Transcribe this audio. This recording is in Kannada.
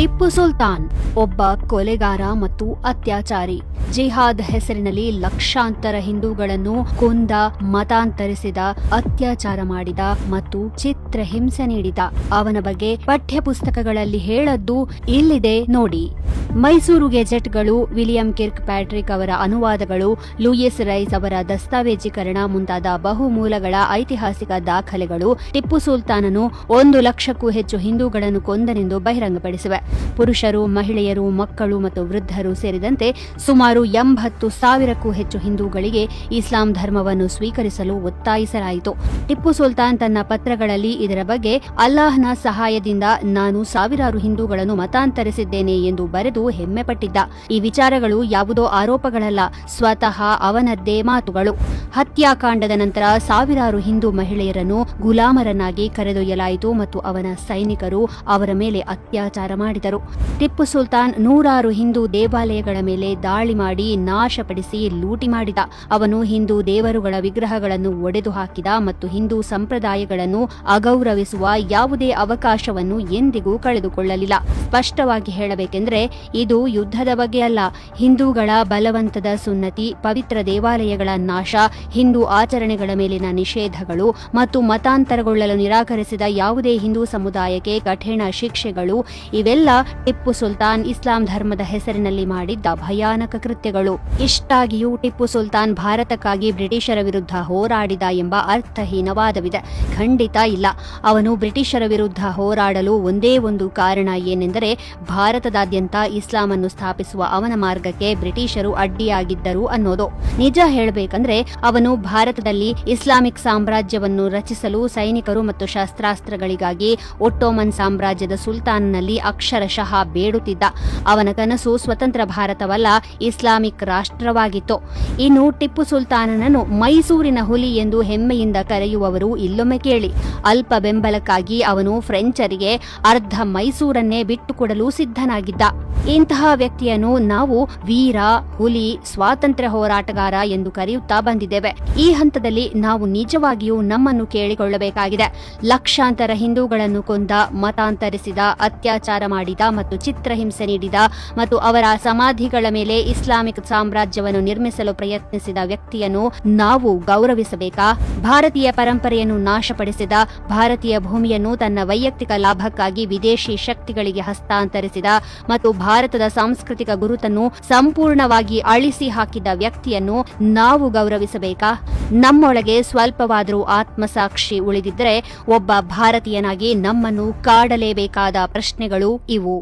ಟಿಪ್ಪು ಸುಲ್ತಾನ್ ಒಬ್ಬ ಕೊಲೆಗಾರ ಮತ್ತು ಅತ್ಯಾಚಾರಿ. ಜಿಹಾದ್ ಹೆಸರಿನಲ್ಲಿ ಲಕ್ಷಾಂತರ ಹಿಂದೂಗಳನ್ನು ಕೊಂದ, ಮತಾಂತರಿಸಿದ, ಅತ್ಯಾಚಾರ ಮಾಡಿದ ಮತ್ತು ಚಿತ್ರಹಿಂಸೆ ನೀಡಿದ. ಅವನ ಬಗ್ಗೆ ಪಠ್ಯ ಪುಸ್ತಕಗಳಲ್ಲಿ ಹೇಳದ್ದು ಇಲ್ಲಿದೆ ನೋಡಿ. ಮೈಸೂರು ಗೆಜೆಟ್ಗಳು, ವಿಲಿಯಂ ಕಿರ್ಕ್ ಪ್ಯಾಟ್ರಿಕ್ ಅವರ ಅನುವಾದಗಳು, ಲೂಯಿಸ್ ರೈಸ್ ಅವರ ದಸ್ತಾವೇಜೀಕರಣ ಮುಂತಾದ ಬಹುಮೂಲಗಳ ಐತಿಹಾಸಿಕ ದಾಖಲೆಗಳು ಟಿಪ್ಪು ಸುಲ್ತಾನನು 1,00,000ಕ್ಕೂ ಹೆಚ್ಚು ಹಿಂದೂಗಳನ್ನು ಕೊಂದನೆಂದು ಬಹಿರಂಗಪಡಿಸಿವೆ. ಪುರುಷರು, ಮಹಿಳೆಯರು, ಮಕ್ಕಳು ಮತ್ತು ವೃದ್ಧರು ಸೇರಿದಂತೆ ಸುಮಾರು 80,000ಕ್ಕೂ ಹೆಚ್ಚು ಹಿಂದೂಗಳಿಗೆ ಇಸ್ಲಾಂ ಧರ್ಮವನ್ನು ಸ್ವೀಕರಿಸಲು ಒತ್ತಾಯಿಸಲಾಯಿತು. ಟಿಪ್ಪು ಸುಲ್ತಾನ್ ತನ್ನ ಪತ್ರಗಳಲ್ಲಿ ಇದರ ಬಗ್ಗೆ ಅಲ್ಲಾಹ್ನ ಸಹಾಯದಿಂದ ನಾನು ಸಾವಿರಾರು ಹಿಂದೂಗಳನ್ನು ಮತಾಂತರಿಸಿದ್ದೇನೆ ಎಂದು ಬರೆದು ಹೆಮ್ಮೆಪಟ್ಟಿದ್ದ. ಈ ವಿಚಾರಗಳು ಯಾವುದೋ ಆರೋಪಗಳಲ್ಲ, ಸ್ವತಃ ಅವನದ್ದೇ ಮಾತುಗಳು. ಹತ್ಯಾಕಾಂಡದ ನಂತರ ಸಾವಿರಾರು ಹಿಂದೂ ಮಹಿಳೆಯರನ್ನು ಗುಲಾಮರನ್ನಾಗಿ ಕರೆದೊಯ್ಯಲಾಯಿತು ಮತ್ತು ಅವನ ಸೈನಿಕರು ಅವರ ಮೇಲೆ ಅತ್ಯಾಚಾರ ಮಾಡಿದರು. ಟಿಪ್ಪು ಸುಲ್ತಾನ್ ನೂರಾರು ಹಿಂದೂ ದೇವಾಲಯಗಳ ಮೇಲೆ ದಾಳಿ ಮಾಡಿ ನಾಶಪಡಿಸಿ ಲೂಟಿ ಮಾಡಿದ. ಅವನು ಹಿಂದೂ ದೇವರುಗಳ ವಿಗ್ರಹಗಳನ್ನು ಒಡೆದು ಹಾಕಿದ ಮತ್ತು ಹಿಂದೂ ಸಂಪ್ರದಾಯಗಳನ್ನು ಅಗೌರವಿಸುವ ಯಾವುದೇ ಅವಕಾಶವನ್ನು ಎಂದಿಗೂ ಕಳೆದುಕೊಳ್ಳಲಿಲ್ಲ. ಸ್ಪಷ್ಟವಾಗಿ ಹೇಳಬೇಕೆಂದರೆ ಇದು ಯುದ್ಧದ ಬಗ್ಗೆ ಅಲ್ಲ. ಹಿಂದೂಗಳ ಬಲವಂತದ ಸುನ್ನತಿ, ಪವಿತ್ರ ದೇವಾಲಯಗಳ ನಾಶ, ಹಿಂದೂ ಆಚರಣೆಗಳ ಮೇಲಿನ ನಿಷೇಧಗಳು ಮತ್ತು ಮತಾಂತರಗೊಳ್ಳಲು ನಿರಾಕರಿಸಿದ ಯಾವುದೇ ಹಿಂದೂ ಸಮುದಾಯಕ್ಕೆ ಕಠಿಣ ಶಿಕ್ಷೆಗಳು, ಇವೆಲ್ಲ ಟಿಪ್ಪು ಸುಲ್ತಾನ್ ಇಸ್ಲಾಂ ಧರ್ಮದ ಹೆಸರಿನಲ್ಲಿ ಮಾಡಿದ್ದ ಭಯಾನಕ ಕೃತ್ಯಗಳು. ಇಷ್ಟಾಗಿಯೂ ಟಿಪ್ಪು ಸುಲ್ತಾನ್ ಭಾರತಕ್ಕಾಗಿ ಬ್ರಿಟಿಷರ ವಿರುದ್ಧ ಹೋರಾಡಿದ ಎಂಬ ಅರ್ಥಹೀನವಾದವಿದೆ. ಖಂಡಿತ ಇಲ್ಲ. ಅವನು ಬ್ರಿಟಿಷರ ವಿರುದ್ಧ ಹೋರಾಡಲು ಒಂದೇ ಒಂದು ಕಾರಣ ಏನೆಂದರೆ ಭಾರತದಾದ್ಯಂತ ಇಸ್ಲಾಮನ್ನು ಸ್ಥಾಪಿಸುವ ಅವನ ಮಾರ್ಗಕ್ಕೆ ಬ್ರಿಟಿಷರು ಅಡ್ಡಿಯಾಗಿದ್ದರು ಅನ್ನೋದು. ನಿಜ ಹೇಳಬೇಕಂದ್ರೆ ಅವನು ಭಾರತದಲ್ಲಿ ಇಸ್ಲಾಮಿಕ್ ಸಾಮ್ರಾಜ್ಯವನ್ನು ರಚಿಸಲು ಸೈನಿಕರು ಮತ್ತು ಶಸ್ತ್ರಾಸ್ತ್ರಗಳಿಗಾಗಿ ಒಟ್ಟೋಮನ್ ಸಾಮ್ರಾಜ್ಯದ ಸುಲ್ತಾನ್ನಲ್ಲಿ ಅಕ್ಷರಶಃ ಬೇಡುತ್ತಿದ್ದ. ಅವನ ಕನಸು ಸ್ವತಂತ್ರ ಭಾರತವಲ್ಲ, ಇಸ್ಲಾಮಿಕ್ ರಾಷ್ಟ್ರವಾಗಿತ್ತು. ಇನ್ನು ಟಿಪ್ಪು ಸುಲ್ತಾನನನ್ನು ಮೈಸೂರಿನ ಹುಲಿ ಎಂದು ಹೆಮ್ಮೆಯಿಂದ ಕರೆಯುವವರು ಇಲ್ಲೊಮ್ಮೆ ಕೇಳಿ. ಅಲ್ಪ ಬೆಂಬಲಕ್ಕಾಗಿ ಅವನು ಫ್ರೆಂಚರಿಗೆ ಅರ್ಧ ಮೈಸೂರನ್ನೇ ಬಿಟ್ಟುಕೊಡಲು ಸಿದ್ಧನಾಗಿದ್ದ. ಇಂತಹ ವ್ಯಕ್ತಿಯನ್ನು ನಾವು ವೀರ, ಹುಲಿ, ಸ್ವಾತಂತ್ರ್ಯ ಹೋರಾಟಗಾರ ಎಂದು ಕರೆಯುತ್ತಾ ಬಂದಿದ್ದೇವೆ. ಈ ಹಂತದಲ್ಲಿ ನಾವು ನಿಜವಾಗಿಯೂ ನಮ್ಮನ್ನು ಕೇಳಿಕೊಳ್ಳಬೇಕಾಗಿದೆ. ಲಕ್ಷಾಂತರ ಹಿಂದೂಗಳನ್ನು ಕೊಂದ, ಮತಾಂತರಿಸಿದ, ಅತ್ಯಾಚಾರ ಮಾಡಿದ ಮತ್ತು ಚಿತ್ರಹಿಂಸೆ ನೀಡಿದ ಮತ್ತು ಅವರ ಸಮಾಧಿಗಳ ಮೇಲೆ ಇಸ್ಲಾಮಿಕ್ ಸಾಮ್ರಾಜ್ಯವನ್ನು ನಿರ್ಮಿಸಲು ಪ್ರಯತ್ನಿಸಿದ ವ್ಯಕ್ತಿಯನ್ನು ನಾವು ಗೌರವಿಸಬೇಕಾ? ಭಾರತೀಯ ಪರಂಪರೆಯನ್ನು ನಾಶಪಡಿಸಿದ, ಭಾರತೀಯ ಭೂಮಿಯನ್ನು ತನ್ನ ವೈಯಕ್ತಿಕ ಲಾಭಕ್ಕಾಗಿ ವಿದೇಶಿ ಶಕ್ತಿಗಳಿಗೆ ಹಸ್ತಾಂತರಿಸಿದ ಮತ್ತು ಭಾರತದ ಸಾಂಸ್ಕೃತಿಕ ಗುರುತನ್ನು ಸಂಪೂರ್ಣವಾಗಿ ಅಳಿಸಿ ಹಾಕಿದ ವ್ಯಕ್ತಿಯನ್ನು ನಾವು ಗೌರವಿಸಬೇಕಾ? ನಮ್ಮೊಳಗೆ ಸ್ವಲ್ಪವಾದರೂ ಆತ್ಮಸಾಕ್ಷಿ ಉಳಿದಿದ್ದರೆ ಒಬ್ಬ ಭಾರತೀಯನಾಗಿ ನಮ್ಮನ್ನು ಕಾಡಲೇಬೇಕಾದ ಪ್ರಶ್ನೆಗಳು ಇವು.